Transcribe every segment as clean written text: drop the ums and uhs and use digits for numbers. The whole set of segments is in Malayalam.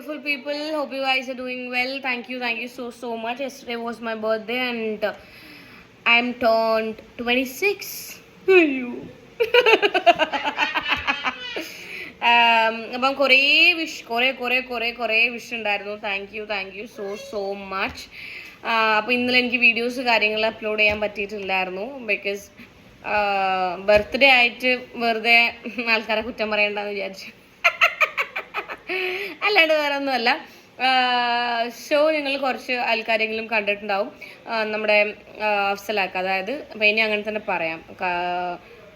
beautiful people. Hope you guys are doing well. Thank you so much. Yesterday was my birthday and I'm turned 26. അയ്യോ അപ്പം കുറേ വിഷ് ഉണ്ടായിരുന്നു. Thank you so much. അപ്പോൾ ഇന്നലെ എനിക്ക് വീഡിയോസ് കാര്യങ്ങൾ അപ്ലോഡ് ചെയ്യാൻ പറ്റിയിട്ടില്ലായിരുന്നു. ബിക്കോസ് ബർത്ത്ഡേ ആയിട്ട് വെറുതെ ആൾക്കാരെ കുറ്റം പറയണ്ടെന്ന് വിചാരിച്ചു. അല്ലാണ്ട് വേറെ ഒന്നുമല്ല. ഷോ നിങ്ങൾ കുറച്ച് ആൾക്കാരെങ്കിലും കണ്ടിട്ടുണ്ടാവും. നമ്മുടെ അഫ്സലാക്ക, അതായത് അപ്പം ഇനി അങ്ങനെ തന്നെ പറയാം,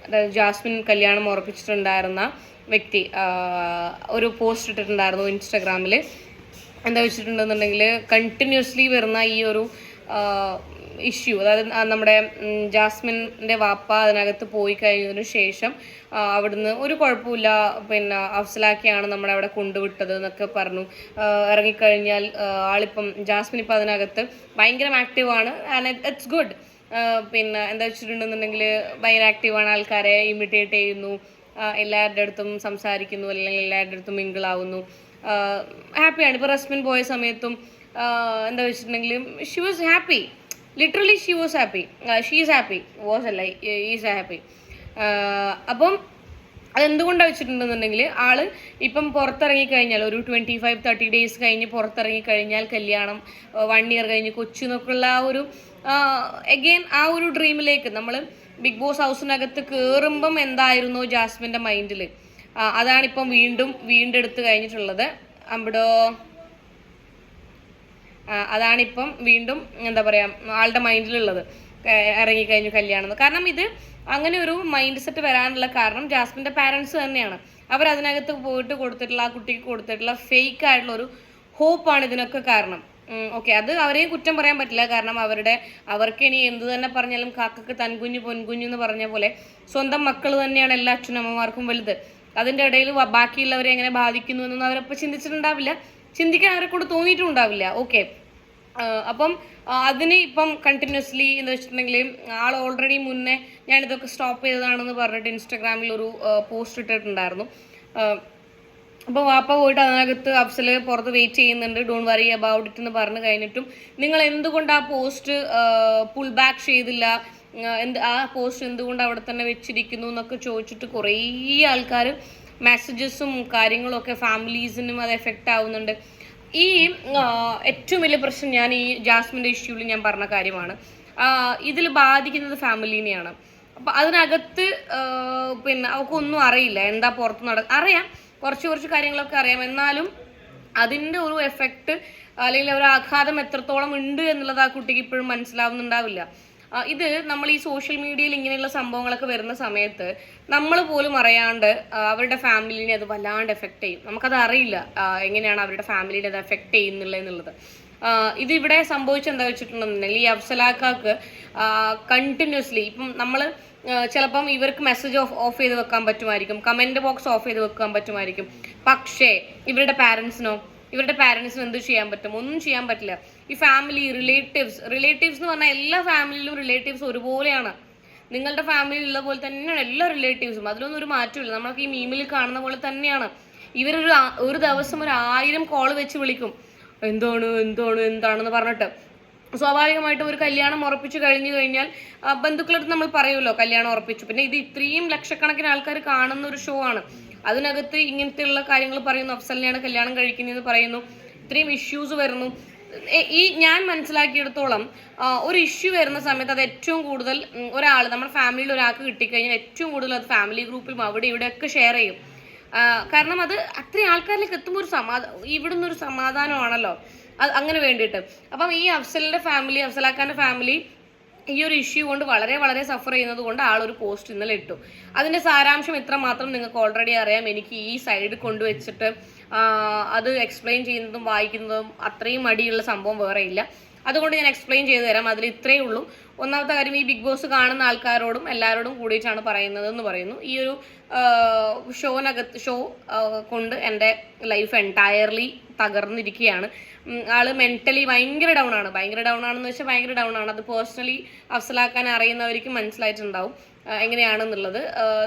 അതായത് ജാസ്മിൻ കല്യാണം ഉറപ്പിച്ചിട്ടുണ്ടായിരുന്ന വ്യക്തി ഒരു പോസ്റ്റ് ഇട്ടിട്ടുണ്ടായിരുന്നു ഇൻസ്റ്റാഗ്രാമിൽ. എന്താ വെച്ചിട്ടുണ്ടെന്നുണ്ടെങ്കിൽ കണ്ടിന്യൂസ്ലി വരുന്ന ഈ ഒരു ഇഷ്യൂ, അതായത് നമ്മുടെ ജാസ്മിൻ്റെ വാപ്പ അതിനകത്ത് പോയി കഴിഞ്ഞതിന് ശേഷം അവിടുന്ന് ഒരു കുഴപ്പമില്ല, പിന്നെ അഫ്സലാക്കയാണ് നമ്മുടെ അവിടെ കൊണ്ടുവിട്ടത് എന്നൊക്കെ പറഞ്ഞു. ഇറങ്ങിക്കഴിഞ്ഞാൽ ആളിപ്പം ജാസ്മിൻ ഇപ്പം അതിനകത്ത് ഭയങ്കര ആക്റ്റീവാണ്. And it's good. പിന്നെ എന്താ വെച്ചിട്ടുണ്ടെന്നുണ്ടെങ്കിൽ ഭയങ്കര ആക്റ്റീവാണ്, ആൾക്കാരെ ഇമിറ്റേറ്റ് ചെയ്യുന്നു, എല്ലാവരുടെ അടുത്തും സംസാരിക്കുന്നു, അല്ലെങ്കിൽ എല്ലാവരുടെ അടുത്തും മിങ്കിളാവുന്നു, ഹാപ്പിയാണ്. ഇപ്പോൾ റസ്മിൻ പോയ സമയത്തും എന്താ വെച്ചിട്ടുണ്ടെങ്കിൽ she was happy. Literally she was happy. She's happy, was അല്ല, ഈസ് ഹാപ്പി. അപ്പം അതെന്തുകൊണ്ടാണ് വെച്ചിട്ടുണ്ടെന്നുണ്ടെങ്കിൽ ആള് ഇപ്പം പുറത്തിറങ്ങിക്കഴിഞ്ഞാൽ ഒരു 25-30 days കഴിഞ്ഞ് പുറത്തിറങ്ങിക്കഴിഞ്ഞാൽ കല്യാണം, 1 year കഴിഞ്ഞ് കൊച്ചു എന്നൊക്കെയുള്ള ആ ഒരു എഗെയിൻ ആ ഒരു ഡ്രീമിലേക്ക് നമ്മൾ ബിഗ് ബോസ് ഹൗസിനകത്ത് കയറുമ്പം എന്തായിരുന്നോ ജാസ്മിൻ്റെ മൈൻഡിൽ, അതാണിപ്പം വീണ്ടെടുത്ത് കഴിഞ്ഞിട്ടുള്ളത്. അതാണിപ്പം വീണ്ടും എന്താ പറയുക ആളുടെ മൈൻഡിലുള്ളത്, ഇറങ്ങിക്കഴിഞ്ഞു കല്യാണം. കാരണം ഇത് അങ്ങനെ ഒരു മൈൻഡ് സെറ്റ് വരാനുള്ള കാരണം ജാസ്മിൻ്റെ പാരൻസ് തന്നെയാണ്. അവരതിനകത്ത് പോയിട്ട് കൊടുത്തിട്ടുള്ള, ആ കുട്ടിക്ക് കൊടുത്തിട്ടുള്ള ഫേക്ക് ആയിട്ടുള്ള ഒരു ഹോപ്പാണ് ഇതിനൊക്കെ കാരണം. ഓക്കെ, അത് അവരെയും കുറ്റം പറയാൻ പറ്റില്ല. കാരണം അവർക്ക് ഇനി എന്ത് തന്നെ പറഞ്ഞാലും കാക്കക്ക് തൻകുഞ്ഞു പൊൻകുഞ്ഞു എന്ന് പറഞ്ഞ പോലെ സ്വന്തം മക്കൾ തന്നെയാണ് എല്ലാ അച്ഛനമ്മമാർക്കും വലുത്. അതിൻ്റെ ഇടയിൽ ബാക്കിയുള്ളവരെ എങ്ങനെ ബാധിക്കുന്നു എന്നൊന്നും അവരപ്പോൾ ചിന്തിച്ചിട്ടുണ്ടാവില്ല, ചിന്തിക്കാൻ അവരെ കൂടെ തോന്നിയിട്ടും ഉണ്ടാവില്ല. ഓക്കെ, അപ്പം അതിന് ഇപ്പം കണ്ടിന്യൂസ്ലി എന്ന് വെച്ചിട്ടുണ്ടെങ്കിൽ ആൾ ഓൾറെഡി മുന്നേ ഞാനിതൊക്കെ സ്റ്റോപ്പ് ചെയ്തതാണെന്ന് പറഞ്ഞിട്ട് ഇൻസ്റ്റാഗ്രാമിൽ ഒരു പോസ്റ്റ് ഇട്ടിട്ടുണ്ടായിരുന്നു. അപ്പോൾ വാപ്പ പോയിട്ട് അതിനകത്ത് അഫ്സൽ പുറത്ത് വെയിറ്റ് ചെയ്യുന്നുണ്ട്, ഡോണ്ട് വറി അബൌട്ട് ഇറ്റ് എന്ന് പറഞ്ഞു കഴിഞ്ഞിട്ടും നിങ്ങൾ എന്തുകൊണ്ട് ആ പോസ്റ്റ് പുൾ ബാക്ക് ചെയ്തില്ല, ആ പോസ്റ്റ് എന്തുകൊണ്ട് അവിടെ തന്നെ വെച്ചിരിക്കുന്നു എന്നൊക്കെ ചോദിച്ചിട്ട് കുറേ ആൾക്കാർ മെസ്സേജസും കാര്യങ്ങളും ഒക്കെ ഫാമിലീസിനും അത് എഫക്റ്റ് ആവുന്നുണ്ട്. ഈ ഏറ്റവും വലിയ പ്രശ്നം ഞാൻ ഈ ജാസ്മിൻ്റെ ഇഷ്യൂവിൽ ഞാൻ പറഞ്ഞ കാര്യമാണ്. ഇതിൽ ബാധിക്കുന്നത് ഫാമിലീനെയാണ്. അപ്പം അതിനകത്ത് പിന്നെ അവൾക്കൊന്നും അറിയില്ല, എന്താ പുറത്ത് അറിയാം, കുറച്ച് കാര്യങ്ങളൊക്കെ അറിയാം, എന്നാലും അതിൻ്റെ ഒരു എഫക്റ്റ് അല്ലെങ്കിൽ ഒരു ആഘാതം എത്രത്തോളം ഉണ്ട് എന്നുള്ളത് ആ കുട്ടിക്ക് ഇപ്പോഴും മനസ്സിലാവുന്നുണ്ടാവില്ല. ഇത് നമ്മൾ ഈ സോഷ്യൽ മീഡിയയിൽ ഇങ്ങനെയുള്ള സംഭവങ്ങളൊക്കെ വരുന്ന സമയത്ത് നമ്മൾ പോലും അറിയാണ്ട് അവരുടെ ഫാമിലിനെ അത് വല്ലാണ്ട് എഫക്റ്റ് ചെയ്യും. നമുക്കത് അറിയില്ല എങ്ങനെയാണ് അവരുടെ ഫാമിലിനെ അത് എഫക്റ്റ് ചെയ്യുന്നുള്ളത്. ഇതിവിടെ സംഭവിച്ചെന്താ വെച്ചിട്ടുണ്ടെന്നുണ്ടെങ്കിൽ ഈ അഫ്സലാക്കാക്ക് കണ്ടിന്യൂസ്ലി ഇപ്പം നമ്മൾ ചിലപ്പം ഇവർക്ക് മെസ്സേജ് ഓഫ് ചെയ്ത് വെക്കാൻ പറ്റുമായിരിക്കും, കമൻറ്റ് ബോക്സ് ഓഫ് ചെയ്ത് വെക്കാൻ പറ്റുമായിരിക്കും. പക്ഷേ ഇവരുടെ പാരൻസിന് എന്ത് ചെയ്യാൻ പറ്റും? ഒന്നും ചെയ്യാൻ പറ്റില്ല. ഈ ഫാമിലി, റിലേറ്റീവ്സ് എന്ന് പറഞ്ഞാൽ എല്ലാ ഫാമിലിയിലും റിലേറ്റീവ്സ് ഒരുപോലെയാണ്. നിങ്ങളുടെ ഫാമിലി ഉള്ള പോലെ തന്നെയാണ് എല്ലാ റിലേറ്റീവ്സും, അതിലൊന്നും ഒരു മാറ്റമില്ല. നമ്മൾക്ക് ഈ മീമിൽ കാണുന്ന പോലെ തന്നെയാണ്. ഒരു ദിവസം 1000 കോൾ വെച്ച് വിളിക്കും, എന്താണെന്ന് പറഞ്ഞിട്ട്. സ്വാഭാവികമായിട്ടും ഒരു കല്യാണം ഉറപ്പിച്ചു കഴിഞ്ഞു കഴിഞ്ഞാൽ ബന്ധുക്കളടുത്ത് നമ്മൾ പറയുമല്ലോ കല്യാണം ഉറപ്പിച്ചു. പിന്നെ ഇത് ഇത്രയും ലക്ഷക്കണക്കിന് ആൾക്കാർ കാണുന്ന ഒരു ഷോ ആണ്. അതിനകത്ത് ഇങ്ങനത്തെയുള്ള കാര്യങ്ങൾ പറയുന്നു, അഫ്സലിനെയാണ് കല്യാണം കഴിക്കുന്നതെന്ന് പറയുന്നു, ഇത്രയും ഇഷ്യൂസ് വരുന്നു. ഈ ഞാൻ മനസ്സിലാക്കിയെടുത്തോളം ഒരു ഇഷ്യൂ വരുന്ന സമയത്ത് അത് ഏറ്റവും കൂടുതൽ ഒരാൾ നമ്മുടെ ഫാമിലിയിൽ ഒരാൾക്ക് കിട്ടിക്കഴിഞ്ഞാൽ ഏറ്റവും കൂടുതൽ അത് ഫാമിലി ഗ്രൂപ്പിലും അവിടെ ഇവിടെയൊക്കെ ഷെയർ ചെയ്യും. കാരണം അത് അത്രയും ആൾക്കാരിലേക്ക് എത്തുമ്പോൾ ഇവിടുന്ന് ഒരു സമാധാനമാണല്ലോ, അത് അങ്ങനെ വേണ്ടിയിട്ട്. അപ്പം ഈ അഫ്സലാക്കാൻ്റെ ഫാമിലി ഈ ഒരു ഇഷ്യൂ കൊണ്ട് വളരെ സഫർ ചെയ്യുന്നത് കൊണ്ട് ആളൊരു പോസ്റ്റ് ഇന്നലെ ഇട്ടു. അതിൻ്റെ സാരാംശം ഇത്രമാത്രം നിങ്ങൾക്ക് ഓൾറെഡി അറിയാം. എനിക്ക് ഈ സൈഡ് കൊണ്ടുവച്ചിട്ട് അത് എക്സ്പ്ലെയിൻ ചെയ്യുന്നതും വായിക്കുന്നതും അത്രയും മടിയുള്ള സംഭവം വേറെ ഇല്ല. അതുകൊണ്ട് ഞാൻ എക്സ്പ്ലെയിൻ ചെയ്തു തരാം. അതിൽ ഇത്രയേ ഉള്ളൂ. ഒന്നാമത്തെ കാര്യം, ഈ ബിഗ് ബോസ് കാണുന്ന ആൾക്കാരോടും എല്ലാവരോടും കൂടിയിട്ടാണ് പറയുന്നത് എന്ന് പറയുന്നു. ഈ ഒരു ഷോ കൊണ്ട് എൻ്റെ ലൈഫ് എൻറ്റയർലി തകർന്നിരിക്കുകയാണ്. ആള് മെന്റലി ഭയങ്കര ഡൗൺ ആണെന്ന് വെച്ചാൽ ഭയങ്കര ഡൗൺ ആണ്. അത് പേഴ്സണലി അഫ്സലാക്കാൻ അറിയുന്നവർക്ക് മനസ്സിലായിട്ടുണ്ടാവും എങ്ങനെയാണെന്നുള്ളത്.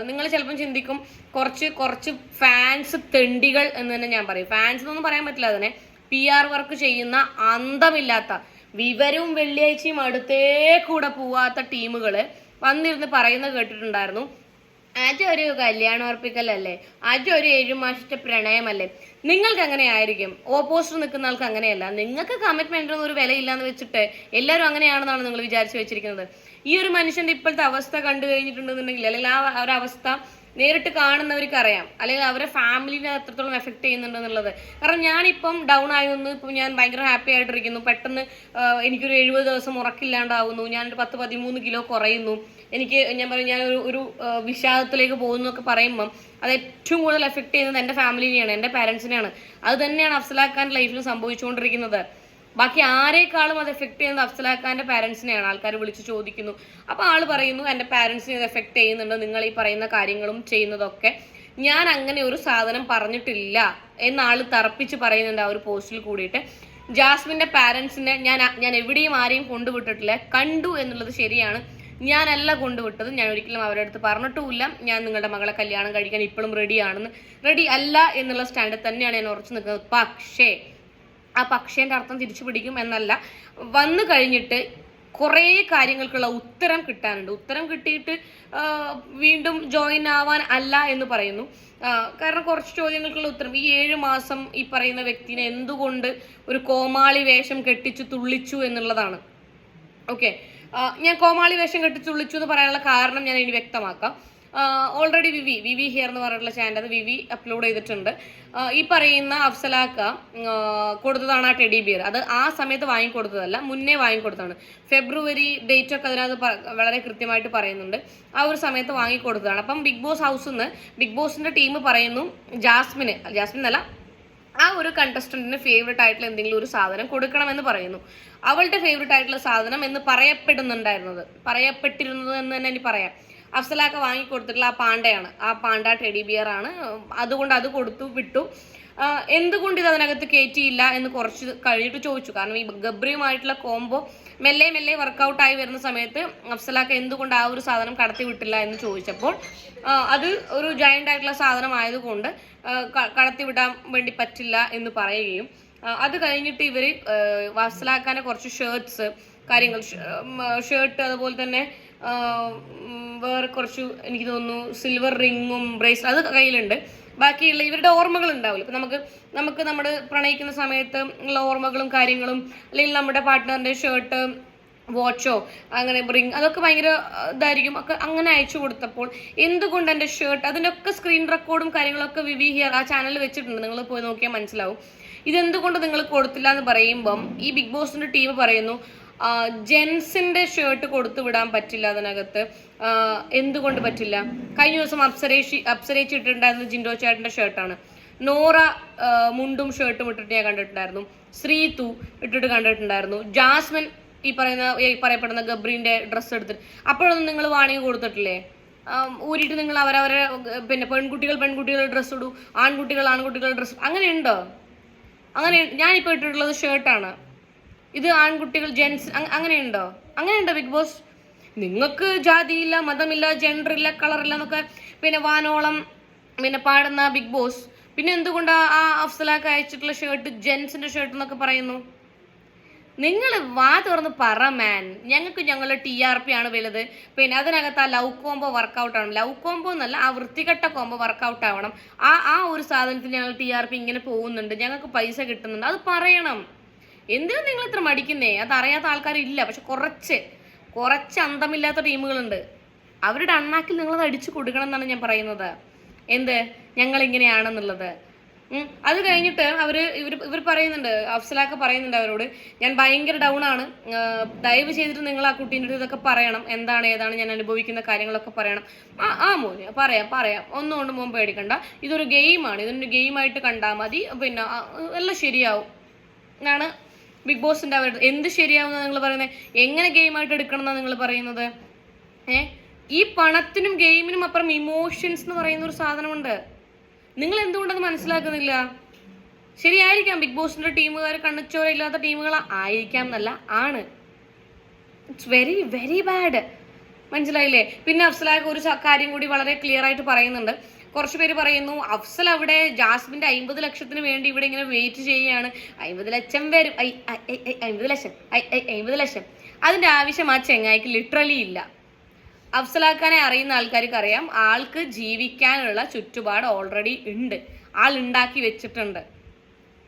നിങ്ങൾ ചിലപ്പം ചിന്തിക്കും കുറച്ച് ഫാൻസ് തെണ്ടികൾ എന്ന് തന്നെ ഞാൻ പറയും. ഫാൻസ് എന്നൊന്നും പറയാൻ പറ്റില്ല, അതിനെ PR വർക്ക് ചെയ്യുന്ന അന്തമില്ലാത്ത, വിവരവും വെള്ളിയാഴ്ചയും അടുത്തേ കൂടെ പോവാത്ത ടീമുകള് വന്നിരുന്ന് പറയുന്നത് കേട്ടിട്ടുണ്ടായിരുന്നു. അതൊരു കല്യാണം ഉറപ്പിക്കലല്ലേ, അതൊരു 7 മാസത്തെ പ്രണയമല്ലേ. നിങ്ങൾക്ക് അങ്ങനെ ആയിരിക്കും, ഓപ്പോസിറ്റ് നിൽക്കുന്ന ആൾക്ക് അങ്ങനെയല്ല. നിങ്ങൾക്ക് കമ്മിറ്റ്മെന്റിനൊന്നും ഒരു വിലയില്ലാന്ന് വെച്ചിട്ട് എല്ലാവരും അങ്ങനെയാണെന്നാണ് നിങ്ങൾ വിചാരിച്ചു വെച്ചിരിക്കുന്നത്. ഈ ഒരു മനുഷ്യന്റെ ഇപ്പോഴത്തെ അവസ്ഥ കണ്ടു കഴിഞ്ഞിട്ടുണ്ടെന്നുണ്ടെങ്കിൽ, അല്ലെങ്കിൽ ആ ഒരവസ്ഥ നേരിട്ട് കാണുന്നവർക്ക് അറിയാം, അല്ലെങ്കിൽ അവരെ ഫാമിലിനെ എത്രത്തോളം എഫക്ട് ചെയ്യുന്നുണ്ടെന്നുള്ളത്. കാരണം ഞാനിപ്പം ഡൗൺ ആയിരുന്നു, ഇപ്പം ഞാൻ ഭയങ്കര ഹാപ്പി ആയിട്ടിരിക്കുന്നു. പെട്ടെന്ന് എനിക്കൊരു 70 ദിവസം ഉറക്കില്ലാണ്ടാവുന്നു, ഞാനൊരു 10-13 കിലോ കുറയുന്നു, ഞാൻ ഒരു വിഷാദത്തിലേക്ക് പോകുന്നു എന്നൊക്കെ പറയുമ്പം അത് ഏറ്റവും കൂടുതൽ എഫക്ട് ചെയ്യുന്നത് എൻ്റെ ഫാമിലിനെയാണ്, എൻ്റെ പാരൻസിനെയാണ്. അത് തന്നെയാണ് അഫ്സലാഖാൻ ലൈഫിൽ സംഭവിച്ചുകൊണ്ടിരിക്കുന്നത്. ബാക്കി ആരേക്കാളും അത് എഫക്ട് ചെയ്യുന്നത് അഫ്സലാഖാന്റെ പാരൻസിനെയാണ്. ആൾക്കാർ വിളിച്ച് ചോദിക്കുന്നു. അപ്പോൾ ആൾ പറയുന്നു, എൻ്റെ പാരൻസിനെ ഇത് എഫക്ട് ചെയ്യുന്നുണ്ട്, നിങ്ങൾ ഈ പറയുന്ന കാര്യങ്ങളും ചെയ്യുന്നതൊക്കെ. ഞാൻ അങ്ങനെ ഒരു സാധനം പറഞ്ഞിട്ടില്ല എന്ന് ആൾ തറപ്പിച്ച് പറയുന്നുണ്ട് ആ ഒരു പോസ്റ്റിൽ കൂടിയിട്ട്. ജാസ്മിന്റെ പാരൻസിനെ ഞാൻ എവിടെയും ആരെയും കൊണ്ടുവിട്ടിട്ടില്ല. കണ്ടു എന്നുള്ളത് ശരിയാണ്, ഞാനല്ല കൊണ്ടുവിട്ടത്. ഞാൻ ഒരിക്കലും അവരുടെ അടുത്ത് പറഞ്ഞിട്ടുമില്ല ഞാൻ നിങ്ങളുടെ മകളെ കല്യാണം കഴിക്കാൻ ഇപ്പോഴും റെഡി അല്ല എന്നുള്ള സ്റ്റാൻഡിൽ തന്നെയാണ് ഞാൻ ഉറച്ചു നിൽക്കുന്നത്. പക്ഷേ ആ പക്ഷേൻ്റെ അർത്ഥം തിരിച്ചു പിടിക്കും എന്നല്ല, വന്നു കഴിഞ്ഞിട്ട് കുറേ കാര്യങ്ങൾക്കുള്ള ഉത്തരം കിട്ടാനുണ്ട്. ഉത്തരം കിട്ടിയിട്ട് വീണ്ടും ജോയിൻ ആവാൻ അല്ല എന്ന് പറയുന്നു. കാരണം കുറച്ച് ചോദ്യങ്ങൾക്കുള്ള ഉത്തരം, ഈ 7 മാസം ഈ പറയുന്ന വ്യക്തിനെ എന്തുകൊണ്ട് ഒരു കോമാളി വേഷം കെട്ടിച്ചു തുള്ളിച്ചു എന്നുള്ളതാണ്. ഓക്കെ, ഞാൻ കോമാളി വേഷം കെട്ടിച്ചു തുള്ളിച്ചു എന്ന് പറയാനുള്ള കാരണം ഞാൻ ഇനി വ്യക്തമാക്കാം. ഓൾറെഡി വിവി ഹിയർ എന്ന് പറഞ്ഞിട്ടുള്ള ചാനൽ, അത് വിവി അപ്ലോഡ് ചെയ്തിട്ടുണ്ട്. ഈ പറയുന്ന അഫ്സലാക്ക കൊടുത്തതാണ് ആ ടെഡി ബിയർ. അത് ആ സമയത്ത് വാങ്ങിക്കൊടുത്തതല്ല, മുന്നേ വാങ്ങിക്കൊടുത്തതാണ്. ഫെബ്രുവരി ഡേറ്റ് ഒക്കെ അതിനകത്ത് വളരെ കൃത്യമായിട്ട് പറയുന്നുണ്ട്. ആ ഒരു സമയത്ത് വാങ്ങിക്കൊടുത്തതാണ്. അപ്പം ബിഗ് ബോസ് ഹൗസിൽ നിന്ന് ബിഗ് ബോസിന്റെ ടീം പറയുന്നു, ജാസ്മിൻ അല്ല, ആ ഒരു കണ്ടസ്റ്റന്റിന് ഫേവറേറ്റ് ആയിട്ടുള്ള എന്തെങ്കിലും ഒരു സാധനം കൊടുക്കണമെന്ന് പറയുന്നു. അവളുടെ ഫേവറേറ്റ് ആയിട്ടുള്ള സാധനം എന്ന് പറയപ്പെട്ടിരുന്നത് എന്ന് തന്നെ എനിക്ക് പറയാം. അഫ്സലാക്ക വാങ്ങിക്കൊടുത്തിട്ടുള്ള ആ പാണ്ടയാണ്, ആ പാണ്ട ടെഡി ബിയർ ആണ്. അതുകൊണ്ട് അത് കൊടുത്തു വിട്ടു. എന്തുകൊണ്ട് ഇത് അതിനകത്ത് കയറ്റിയില്ല എന്ന് കുറച്ച് കഴിഞ്ഞിട്ട് ചോദിച്ചു. കാരണം ഈ ഗബ്രിയുമായിട്ടുള്ള കോംബോ മെല്ലെ വർക്കൗട്ടായി വരുന്ന സമയത്ത് അഫ്സലാക്ക എന്തുകൊണ്ട് ആ ഒരു സാധനം കടത്തി വിട്ടില്ല എന്ന് ചോദിച്ചപ്പോൾ അത് ഒരു ജയന്റ് ആയിട്ടുള്ള സാധനം ആയതുകൊണ്ട് കടത്തി വിടാൻ വേണ്ടി പറ്റില്ല എന്ന് പറയുകയും, അത് കഴിഞ്ഞിട്ട് ഇവര് അഫ്സലാക്കാന്റെ കുറച്ച് ഷർട്ട് അതുപോലെ തന്നെ വേറെ കുറച്ച് എനിക്ക് തോന്നുന്നു സിൽവർ റിങ്ങും ബ്രേസ്ലെറ്റ് അത് കയ്യിലുണ്ട്. ബാക്കിയുള്ള ഇവരുടെ ഓർമ്മകൾ ഉണ്ടാവില്ല. ഇപ്പം നമുക്ക് നമ്മുടെ പ്രണയിക്കുന്ന സമയത്ത് ഉള്ള ഓർമ്മകളും കാര്യങ്ങളും, അല്ലെങ്കിൽ നമ്മുടെ പാർട്ട്ണറിന്റെ ഷർട്ട്, വാച്ചോ, അങ്ങനെ റിങ്, അതൊക്കെ ഭയങ്കര ഇതായിരിക്കും. ഒക്കെ അങ്ങനെ അയച്ചു കൊടുത്തപ്പോൾ എന്തുകൊണ്ട് എൻ്റെ ഷർട്ട്, അതിനൊക്കെ സ്ക്രീൻ റെക്കോർഡും കാര്യങ്ങളൊക്കെ വിവി ഹിയർ ആ ചാനൽ വെച്ചിട്ടുണ്ട്, നിങ്ങൾ പോയി നോക്കിയാൽ മനസ്സിലാവും. ഇതെന്തുകൊണ്ട് നിങ്ങൾ കൊടുത്തില്ല എന്ന് പറയുമ്പം ഈ ബിഗ് ബോസിന്റെ ടീം പറയുന്നു, ജെൻസിന്റെ ഷർട്ട് കൊടുത്തു വിടാൻ പറ്റില്ല അതിനകത്ത്. എന്തുകൊണ്ട് പറ്റില്ല? കഴിഞ്ഞ ദിവസം അപ്സരേച്ചി ഇട്ടിട്ടുണ്ടായിരുന്നത് ജിൻഡോ ചേട്ടന്റെ ഷർട്ടാണ്. നോറ മുണ്ടും ഷർട്ടും ഇട്ടിട്ട് ഞാൻ കണ്ടിട്ടുണ്ടായിരുന്നു. ശ്രീതു ഇട്ടിട്ട് കണ്ടിട്ടുണ്ടായിരുന്നു. ജാസ്മിൻ ഈ പറയപ്പെടുന്ന ഗബ്രീന്റെ ഡ്രസ്സ് എടുത്തിട്ട്, അപ്പോഴൊന്നും നിങ്ങൾ വാണിംഗ് കൊടുത്തിട്ടില്ലേ? ഊരിയിട്ട് നിങ്ങൾ അവരവരെ പിന്നെ പെൺകുട്ടികൾ ഡ്രസ്സ് ഇടൂ, ആൺകുട്ടികൾ ഡ്രസ്സ്, അങ്ങനെയുണ്ടോ? അങ്ങനെ ഞാനിപ്പോൾ ഇട്ടിട്ടുള്ളത് ഷർട്ടാണ്, ഇത് ആൺകുട്ടികൾ ജെൻസ്, അങ്ങനെയുണ്ടോ ബിഗ് ബോസ്? നിങ്ങൾക്ക് ജാതിയില്ല, മതമില്ല, ജെൻഡർ ഇല്ല, കളറില്ല എന്നൊക്കെ പിന്നെ വാനോളം പിന്നെ പാടുന്ന ബിഗ് ബോസ് പിന്നെ എന്തുകൊണ്ട് ആ അഫ്സലാക്ക് അയച്ചിട്ടുള്ള ഷർട്ട് ജെൻസിന്റെ ഷർട്ട് എന്നൊക്കെ പറയുന്നു? നിങ്ങൾ വാ തുറന്ന് പറ മാൻ. ഞങ്ങൾക്ക് ഞങ്ങളുടെ TRP ആണ് വലുത്. പിന്നെ അതിനകത്ത് ആ ലവ് കോംബോ വർക്കൗട്ട് ആവണം. ലവ് കോംബോ എന്നല്ല, ആ വൃത്തികെട്ട കോംബോ വർക്കൗട്ട് ആവണം. ആ ഒരു സാധനത്തിന് ഞങ്ങൾ TRP ഇങ്ങനെ പോകുന്നുണ്ട്, ഞങ്ങൾക്ക് പൈസ കിട്ടുന്നുണ്ട്, അത് പറയണം. എന്തിനാ നിങ്ങൾ ഇത്ര മടിക്കുന്നേ? അത് അറിയാത്ത ആൾക്കാരില്ല. പക്ഷെ കുറച്ച് അന്തമില്ലാത്ത ടീമുകളുണ്ട്. അവരുടെ അണ്ണാക്കിൽ നിങ്ങളത് അടിച്ചു കൊടുക്കണം എന്നാണ് ഞാൻ പറയുന്നത്. ഞങ്ങൾ ഇങ്ങനെയാണെന്നുള്ളത്. അത് കഴിഞ്ഞിട്ട് ഇവർ പറയുന്നുണ്ട്, അഫ്സലാക്ക പറയുന്നുണ്ട് അവരോട്, ഞാൻ ഭയങ്കര ഡൗൺ ആണ്, ദയവ് ചെയ്തിട്ട് നിങ്ങൾ ആ കുട്ടീൻ്റെ അടുത്ത് ഇതൊക്കെ പറയണം, ഏതാണ് ഞാൻ അനുഭവിക്കുന്ന കാര്യങ്ങളൊക്കെ പറയണം. മോനെ പറയാം, ഒന്നുകൊണ്ട് മുമ്പ് പേടിക്കണ്ട, ഇതൊരു ഗെയിമാണ്, ഇതൊരു ഗെയിമായിട്ട് കണ്ടാൽ മതി, പിന്നെ എല്ലാം ശരിയാവും എന്നാണ് ബിഗ് ബോസിന്റെ അവർ എന്ത് ശരിയാവുന്ന നിങ്ങൾ പറയുന്നത്? എങ്ങനെ ഗെയിമായിട്ട് എടുക്കണം എന്നാണ് നിങ്ങൾ പറയുന്നത്? ഈ പണത്തിനും ഗെയിമിനും അപ്പുറം ഇമോഷൻസ് എന്ന് പറയുന്ന ഒരു സാധനമുണ്ട്. നിങ്ങൾ എന്തുകൊണ്ടത് മനസ്സിലാക്കുന്നില്ല? ശരിയായിരിക്കാം, ബിഗ് ബോസിന്റെ ടീമുകാർ കണ്ണുച്ചോര ഇല്ലാത്ത ടീമുകൾ ആയിരിക്കാം എന്നല്ല, ആണ്. It's very very bad. മനസ്സിലായില്ലേ? പിന്നെ അഫ്സലാക്ക് ഒരു കാര്യം കൂടി വളരെ ക്ലിയർ ആയിട്ട് പറയുന്നുണ്ട്. കുറച്ച് പേര് പറയുന്നു അഫ്സൽ അവിടെ ജാസ്മിന്റെ 50 ലക്ഷത്തിന് വേണ്ടി ഇവിടെ ഇങ്ങനെ വെയിറ്റ് ചെയ്യുകയാണ്. 50 ലക്ഷം വരും, 50 ലക്ഷം. അതിന്റെ ആവശ്യം ആ ചെങ്ങായിക്ക് ലിറ്ററലി ഇല്ല. അഫ്സലാക്കാനെ അറിയുന്ന ആൾക്കാർക്ക് അറിയാം, ആൾക്ക് ജീവിക്കാനുള്ള ചുറ്റുപാട് ഓൾറെഡി ഉണ്ട്, ആൾ ഉണ്ടാക്കി വെച്ചിട്ടുണ്ട്.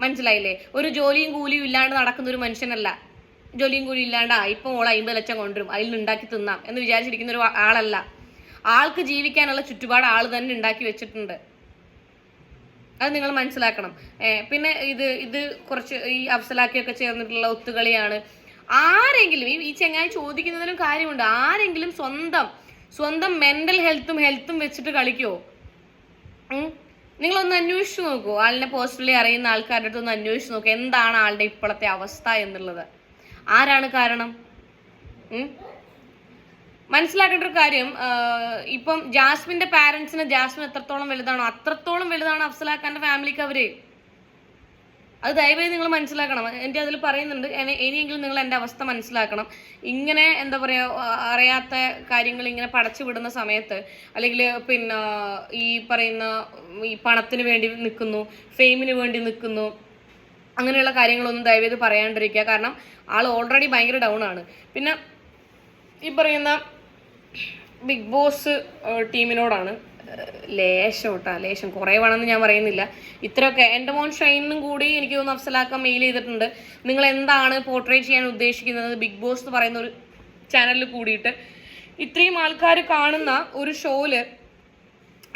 മനസ്സിലായില്ലേ? ഒരു ജോലിയും കൂലിയും ഇല്ലാണ്ട് നടക്കുന്ന ഒരു മനുഷ്യനല്ല. ജോലിയും കൂലിയും ഇല്ലാണ്ട് ഇപ്പം ഓൾ 50 ലക്ഷം കൊണ്ടുവരും, അതിൽ ഉണ്ടാക്കി തിന്നാം എന്ന് വിചാരിച്ചിരിക്കുന്ന ഒരു ആളല്ല. ആൾക്ക് ജീവിക്കാനുള്ള ചുറ്റുപാട് ആൾ തന്നെ ഉണ്ടാക്കി വെച്ചിട്ടുണ്ട്. അത് നിങ്ങൾ മനസ്സിലാക്കണം. പിന്നെ ഇത് കുറച്ച് ഈ അഫ്സലാക്കിയൊക്കെ ചേർന്നിട്ടുള്ള ഒത്തുകളിയാണ്. ആരെങ്കിലും ഈ ചെങ്ങായി ചോദിക്കുന്നതിലും കാര്യമുണ്ട്. ആരെങ്കിലും സ്വന്തം മെന്റൽ ഹെൽത്തും വെച്ചിട്ട് കളിക്കുമോ? നിങ്ങളൊന്ന് അന്വേഷിച്ചു നോക്കൂ. ആളിനെ പേഴ്സണലി അറിയുന്ന ആൾക്കാരുടെ അടുത്ത് ഒന്ന് അന്വേഷിച്ച് നോക്കൂ, എന്താണ് ആളുടെ ഇപ്പോഴത്തെ അവസ്ഥ എന്നുള്ളത്. ആരാണ് കാരണം? മനസ്സിലാക്കേണ്ട ഒരു കാര്യം, ഇപ്പം ജാസ്മിന്റെ പാരന്റ്സിന് ജാസ്മിൻ എത്രത്തോളം വലുതാണോ അത്രത്തോളം വലുതാണ് അഫ്സലാക്കാന്റെ ഫാമിലിക്ക് അവര്. അത് ദയവായി നിങ്ങൾ മനസ്സിലാക്കണം. എൻ്റെ അതിൽ പറയുന്നുണ്ട്, ഇനിയെങ്കിലും നിങ്ങൾ എൻ്റെ അവസ്ഥ മനസ്സിലാക്കണം. ഇങ്ങനെ എന്താ പറയുക, അറിയാത്ത കാര്യങ്ങൾ ഇങ്ങനെ പടച്ചു വിടുന്ന സമയത്ത്, അല്ലെങ്കിൽ പിന്നെ ഈ പറയുന്ന ഈ പണത്തിന് വേണ്ടി നിൽക്കുന്നു, ഫെയിമിന് വേണ്ടി നിൽക്കുന്നു, അങ്ങനെയുള്ള കാര്യങ്ങളൊന്നും ദയവേത് പറയാണ്ടിരിക്കുക. കാരണം ആൾ ഓൾറെഡി ഭയങ്കര ഡൗൺ ആണ്. പിന്നെ ഈ പറയുന്ന ബിഗ് ബോസ് ടീമിനോടാണ് ലേശം കുറേ വേണമെന്ന് ഞാൻ പറയുന്നില്ല, ഇത്രയൊക്കെ. എൻ്റെ മോൻ ഷൈനും കൂടി എനിക്ക് തോന്നുന്നു അഫ്സലാക്ക മെയിൽ ചെയ്തിട്ടുണ്ട്, നിങ്ങൾ എന്താണ് പോർട്രേറ്റ് ചെയ്യാൻ ഉദ്ദേശിക്കുന്നത് ബിഗ് ബോസ് എന്ന് പറയുന്ന ഒരു ചാനലിൽ കൂടിയിട്ട്. ഇത്രയും ആൾക്കാർ കാണുന്ന ഒരു ഷോയില്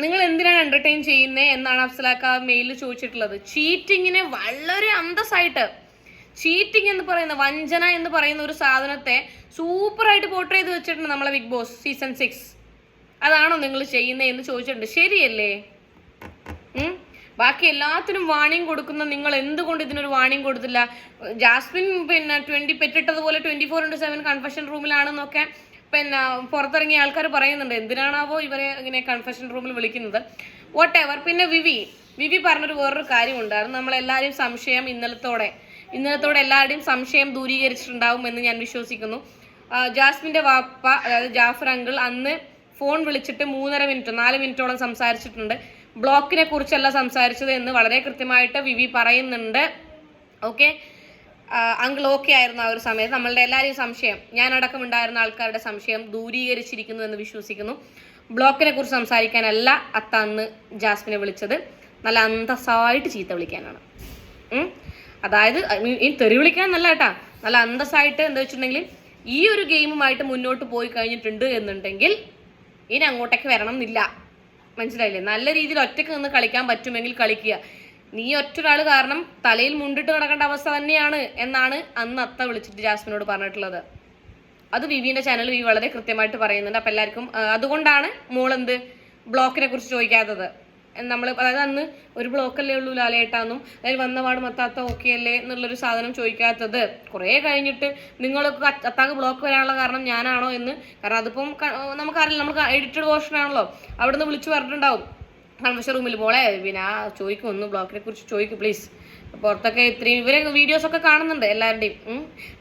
നിങ്ങൾ എന്തിനാണ് എന്റർടൈൻ ചെയ്യുന്നത് എന്നാണ് അഫ്സലാക്ക മെയിലിൽ ചോദിച്ചിട്ടുള്ളത്. ചീറ്റിങ്ങിനെ വളരെ അന്തസ്സായിട്ട്, ചീറ്റിംഗ് എന്ന് പറയുന്ന, വഞ്ചന എന്ന് പറയുന്ന ഒരു സാധനത്തെ സൂപ്പറായിട്ട് പോർട്രേ ചെയ്ത് വെച്ചിട്ടുണ്ട് നമ്മളെ ബിഗ് ബോസ് സീസൺ 6. അതാണോ നിങ്ങൾ ചെയ്യുന്നത് എന്ന് ചോദിച്ചിട്ടുണ്ട്. ശരിയല്ലേ? ബാക്കി എല്ലാത്തിനും വാണിംഗ് കൊടുക്കുന്ന നിങ്ങൾ എന്തുകൊണ്ട് ഇതിനൊരു വാണിംഗ് കൊടുത്തില്ല? ജാസ്മിൻ പിന്നെ 20 പെറ്റിട്ടതുപോലെ 24/7 കൺഫെഷൻ റൂമിലാണെന്നൊക്കെ പിന്നെ പുറത്തിറങ്ങിയ ആൾക്കാർ പറയുന്നുണ്ട്. എന്തിനാണാവോ ഇവരെ ഇങ്ങനെ കൺഫെഷൻ റൂമിൽ വിളിക്കുന്നത്? What ever. പിന്നെ വിവി പറഞ്ഞൊരു വേറൊരു കാര്യമുണ്ടായിരുന്നു. നമ്മളെല്ലാവരും സംശയം ഇന്നലത്തോടെ എല്ലാവരുടെയും സംശയം ദൂരീകരിച്ചിട്ടുണ്ടാവും എന്ന് ഞാൻ വിശ്വസിക്കുന്നു. ജാസ്മിന്റെ വാപ്പ, അതായത് ജാഫർ അങ്കിൾ, അന്ന് ഫോൺ വിളിച്ചിട്ട് 4 മിനിറ്റോളം സംസാരിച്ചിട്ടുണ്ട്. ബ്ലോക്കിനെ കുറിച്ചല്ല സംസാരിച്ചത് എന്ന് വളരെ കൃത്യമായിട്ട് വിവി പറയുന്നുണ്ട്. ഓക്കെ, അങ്കിൾ ഓക്കെ ആയിരുന്നു ആ ഒരു സമയത്ത്. നമ്മളുടെ എല്ലാവരെയും സംശയം, ഞാനടക്കം ഉണ്ടായിരുന്ന ആൾക്കാരുടെ സംശയം ദൂരീകരിച്ചിരിക്കുന്നു എന്ന് വിശ്വസിക്കുന്നു. ബ്ലോക്കിനെ കുറിച്ച് സംസാരിക്കാനല്ല അത്ത അന്ന് ജാസ്മിനെ വിളിച്ചത്, നല്ല അന്തസ്സായിട്ട് ചീത്ത വിളിക്കാനാണ്. അതായത് ഈ തെറി വിളിക്കാനല്ല കേട്ടാ, നല്ല അന്തസ്സായിട്ട്. എന്താ വെച്ചിട്ടുണ്ടെങ്കിൽ ഈ ഒരു ഗെയിമുമായിട്ട് മുന്നോട്ട് പോയി കഴിഞ്ഞിട്ടുണ്ട് എന്നുണ്ടെങ്കിൽ ഇനി അങ്ങോട്ടേക്ക് വരണം എന്നില്ല. മനസ്സിലായില്ലേ? നല്ല രീതിയിൽ ഒറ്റയ്ക്ക് നിന്ന് കളിക്കാൻ പറ്റുമെങ്കിൽ കളിക്കുക. നീ ഒറ്റൊരാൾ കാരണം തലയിൽ മുണ്ടിട്ട് നടക്കേണ്ട അവസ്ഥ തന്നെയാണ് എന്നാണ് അന്ന് അത്ത വിളിച്ചിട്ട് ജാസ്മിനോട് പറഞ്ഞിട്ടുള്ളത്. അത് വിവിന്റെ ചാനൽ വിവി വളരെ കൃത്യമായിട്ട് പറയുന്നുണ്ട്. അപ്പം എല്ലാവർക്കും അതുകൊണ്ടാണ് മോളെന്ത് ബ്ലോക്കിനെ കുറിച്ച് ചോദിക്കാത്തത്. നമ്മൾ അതായത് അന്ന് ഒരു ബ്ലോക്കല്ലേ ഉള്ളൂ ലാലേട്ടാന്നും, അതായത് വന്നപാട് മത്താത്ത ഓക്കെ അല്ലേ എന്നുള്ളൊരു സാധനം ചോദിക്കാത്തത്. കുറേ കഴിഞ്ഞിട്ട് നിങ്ങൾക്ക് അത്താക്ക് ബ്ലോക്ക് വരാനുള്ള കാരണം ഞാനാണോ എന്ന്. കാരണം അതിപ്പം നമുക്കറിയില്ല, നമുക്ക് എഡിറ്റഡ് വേർഷൻ ആണല്ലോ. അവിടുന്ന് വിളിച്ചു പറഞ്ഞിട്ടുണ്ടാവും കൺവെൻഷൻ റൂമിൽ, മോളെ പിന്നെ ചോദിക്കും, ഒന്ന് ബ്ലോക്കിനെ കുറിച്ച് ചോദിക്കും പ്ലീസ്. പുറത്തൊക്കെ ഇത്രയും ഇവരെ വീഡിയോസൊക്കെ കാണുന്നുണ്ട് എല്ലാവരുടെയും.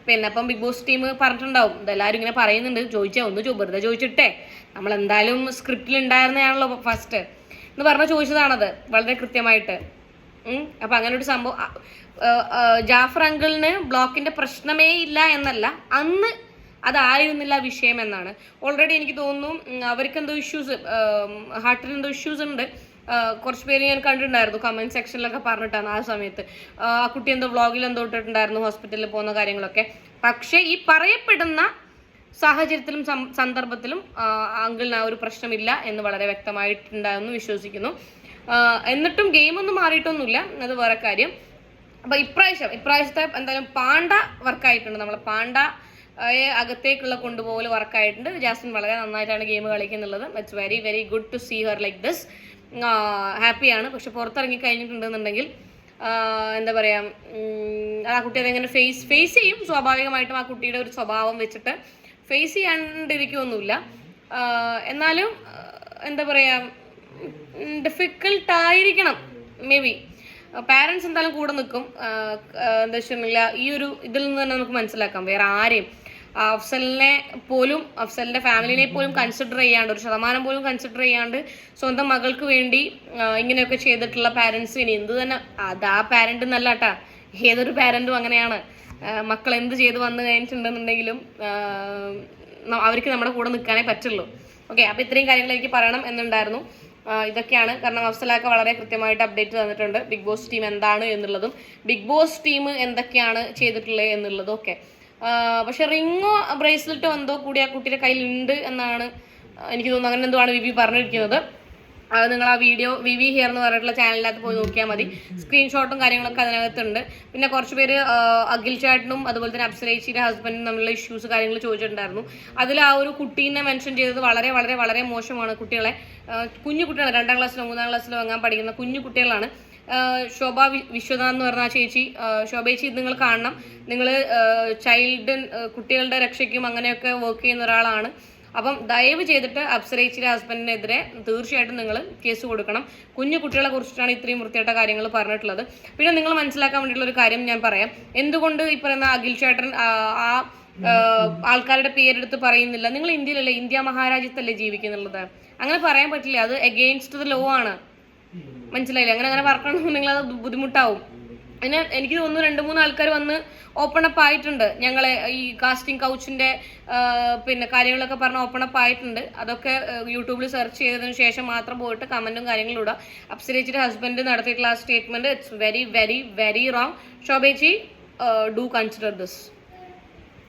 പിന്നെ അപ്പം ബിഗ് ബോസ് ടീം പറഞ്ഞിട്ടുണ്ടാവും, ഇതെല്ലാവരും ഇങ്ങനെ പറയുന്നുണ്ട്, ചോദിച്ചാൽ ഒന്ന് വെറുതെ ചോദിച്ചിട്ടേ, നമ്മളെന്തായാലും സ്ക്രിപ്റ്റിൽ ഉണ്ടായിരുന്നതാണല്ലോ ഫസ്റ്റ് എന്ന് പറഞ്ഞ് ചോദിച്ചതാണത് വളരെ കൃത്യമായിട്ട്. അപ്പം അങ്ങനെ ഒരു സംഭവം. ജാഫർ അങ്കിളിന് ബ്ലോക്കിന്റെ പ്രശ്നമേ ഇല്ല എന്നല്ല, അന്ന് അതായിരുന്നില്ല വിഷയം എന്നാണ്. ഓൾറെഡി എനിക്ക് തോന്നുന്നു അവർക്ക് എന്തോ ഇഷ്യൂസ്, ഹാർട്ടിന് എന്തോ ഇഷ്യൂസ് ഉണ്ട്. കുറച്ച് പേര് ഞാൻ കണ്ടിട്ടുണ്ടായിരുന്നു കമന്റ് സെക്ഷനിലൊക്കെ പറഞ്ഞിട്ടാണ് ആ സമയത്ത്. ആ കുട്ടി എന്തോ വ്ളോഗിൽ എന്തോ ഇട്ടിട്ടുണ്ടായിരുന്നു ഹോസ്പിറ്റലിൽ പോകുന്ന കാര്യങ്ങളൊക്കെ. പക്ഷേ ഈ പറയപ്പെടുന്ന സാഹചര്യത്തിലും സന്ദർഭത്തിലും അങ്കിളിന് ആ ഒരു പ്രശ്നമില്ല എന്ന് വളരെ വ്യക്തമായിട്ടുണ്ടായെന്ന് വിശ്വസിക്കുന്നു. എന്നിട്ടും ഗെയിമൊന്നും മാറിയിട്ടൊന്നുമില്ല, അത് വേറെ കാര്യം. അപ്പം ഇപ്രാവശ്യത്തെ എന്തായാലും പാണ്ട വർക്കായിട്ടുണ്ട്. നമ്മളെ പാണ്ട അകത്തേക്കുള്ള കൊണ്ടുപോകൽ വർക്കായിട്ടുണ്ട്. ജാസ്മിൻ വളരെ നന്നായിട്ടാണ് ഗെയിം കളിക്കുന്നുള്ളത്. It's very very good to see her like this. ഹാപ്പിയാണ്. പക്ഷെ പുറത്തിറങ്ങി കഴിഞ്ഞിട്ടുണ്ടെന്നുണ്ടെങ്കിൽ എന്താ പറയുക, ആ കുട്ടി അതെങ്ങനെ ഫേസ് ചെയ്യും. സ്വാഭാവികമായിട്ടും ആ കുട്ടിയുടെ ഒരു സ്വഭാവം വെച്ചിട്ട് ഫേസ് ചെയ്യാണ്ടിരിക്കുകയൊന്നുമില്ല. എന്നാലും എന്താ പറയുക, ഡിഫിക്കൽട്ടായിരിക്കണം മേ ബി. പാരൻസ് എന്തായാലും കൂടെ നിൽക്കും. എന്താ വെച്ചിട്ടുണ്ടെങ്കിൽ ഈ ഒരു ഇതിൽ നിന്ന് തന്നെ നമുക്ക് മനസ്സിലാക്കാം, വേറെ ആരെയും അഫ്സലിന്റെ ഫാമിലിനെ പോലും കൺസിഡർ ചെയ്യാണ്ട്, 1% പോലും കൺസിഡർ ചെയ്യാണ്ട് സ്വന്തം മകൾക്ക് വേണ്ടി ഇങ്ങനെയൊക്കെ ചെയ്തിട്ടുള്ള പാരൻസ് ഇനി എന്ത് തന്നെ, അത് ആ പാരന്റ് എന്നല്ല കേട്ടാ, ഏതൊരു പാരന്റും അങ്ങനെയാണ്. മക്കൾ എന്ത് ചെയ്ത് വന്നു കഴിഞ്ഞിട്ടുണ്ടെന്നുണ്ടെങ്കിലും അവർക്ക് നമ്മുടെ കൂടെ നിൽക്കാനേ പറ്റുള്ളൂ. ഓക്കെ, അപ്പോൾ ഇത്രയും കാര്യങ്ങൾ എനിക്ക് പറയണം എന്നുണ്ടായിരുന്നു. ഇതൊക്കെയാണ്. കാരണം അഫ്സലൊക്കെ വളരെ കൃത്യമായിട്ട് അപ്ഡേറ്റ് തന്നിട്ടുണ്ട് ബിഗ് ബോസ് ടീം എന്താണ് എന്നുള്ളതും ബിഗ് ബോസ് ടീം എന്തൊക്കെയാണ് ചെയ്തിട്ടുള്ളത് എന്നുള്ളതും ഒക്കെ. പക്ഷെ റിങ്ങോ ബ്രേസ്ലെറ്റോ എന്തോ കൂടി ആ കുട്ടിയുടെ കയ്യിലുണ്ട് എന്നാണ് എനിക്ക് തോന്നുന്നത്. അങ്ങനെ എന്തോ ആണ് വിവി പറഞ്ഞിരിക്കുന്നത്. അത് നിങ്ങൾ ആ വീഡിയോ വിവി ഹിയർ എന്ന് പറഞ്ഞിട്ടുള്ള ചാനലിനകത്ത് പോയി നോക്കിയാൽ മതി. സ്ക്രീൻഷോട്ടും കാര്യങ്ങളൊക്കെ അതിനകത്തുണ്ട്. പിന്നെ കുറച്ച് പേര് അഖിൽ ചേട്ടനും അതുപോലെ തന്നെ അപ്സരേച്ചിയുടെ ഹസ്ബൻഡും തമ്മിലുള്ള ഇഷ്യൂസ് കാര്യങ്ങൾ ചോദിച്ചിട്ടുണ്ടായിരുന്നു. അതിൽ ആ ഒരു കുട്ടീനെ മെൻഷൻ ചെയ്തത് വളരെ വളരെ വളരെ മോശമാണ്. കുട്ടികളെ, കുഞ്ഞു കുട്ടികളാണ്, 2ാം ക്ലാസ്സിലോ 3ാം ക്ലാസ്സിലോ വാങ്ങാൻ പഠിക്കുന്ന കുഞ്ഞു കുട്ടികളാണ്. ശോഭ വിശ്വനാഥ് എന്ന് പറഞ്ഞ ചേച്ചി, ശോഭേച്ചി നിങ്ങൾ കാണണം. നിങ്ങൾ കുട്ടികളുടെ രക്ഷയ്ക്കും അങ്ങനെയൊക്കെ വർക്ക് ചെയ്യുന്ന ഒരാളാണ്. അപ്പം ദയവ് ചെയ്തിട്ട് അപ്സരേച്ചിയുടെ ഹസ്ബൻഡിനെതിരെ തീർച്ചയായിട്ടും നിങ്ങൾ കേസ് കൊടുക്കണം. കുഞ്ഞു കുട്ടികളെ കുറിച്ചിട്ടാണ് ഇത്രയും വൃത്തിയായിട്ട കാര്യങ്ങൾ പറഞ്ഞിട്ടുള്ളത്. പിന്നെ നിങ്ങൾ മനസ്സിലാക്കാൻ വേണ്ടിയിട്ടുള്ള ഒരു കാര്യം ഞാൻ പറയാം. എന്തുകൊണ്ട് ഈ പറയുന്ന അഖിൽ ചേട്ടൻ ആ ആൾക്കാരുടെ പേരെടുത്ത് പറയുന്നില്ല? നിങ്ങൾ ഇന്ത്യയിലല്ലേ, ഇന്ത്യ മഹാരാജ്യത്തല്ലേ ജീവിക്കുന്നുള്ളത്? അങ്ങനെ പറയാൻ പറ്റില്ല. അത് എഗെയിൻസ്റ്റ് ദ ലോ ആണ്. മനസ്സിലായില്ലേ? അങ്ങനെ പറയണമെന്നുണ്ടെങ്കിൽ അത് ബുദ്ധിമുട്ടാവും. അതിന് എനിക്ക് തോന്നുന്നു 2-3 ആൾക്കാർ വന്ന് ഓപ്പൺ അപ്പ് ആയിട്ടുണ്ട്. ഞങ്ങളെ ഈ കാസ്റ്റിംഗ് കൗച്ചിന്റെ പിന്നെ കാര്യങ്ങളൊക്കെ പറഞ്ഞ് ഓപ്പൺ അപ്പ് ആയിട്ടുണ്ട്. അതൊക്കെ യൂട്യൂബിൽ സെർച്ച് ചെയ്തതിനു ശേഷം മാത്രം പോയിട്ട് കമന്റും കാര്യങ്ങളും ഇടുക. അപ്സരേച്ചിയുടെ ഹസ്ബൻഡ് നടത്തിയിട്ടുള്ള ആ statement it's very very very wrong. ശോഭേച്ചി ഡു കൺസിഡർ ദിസ്.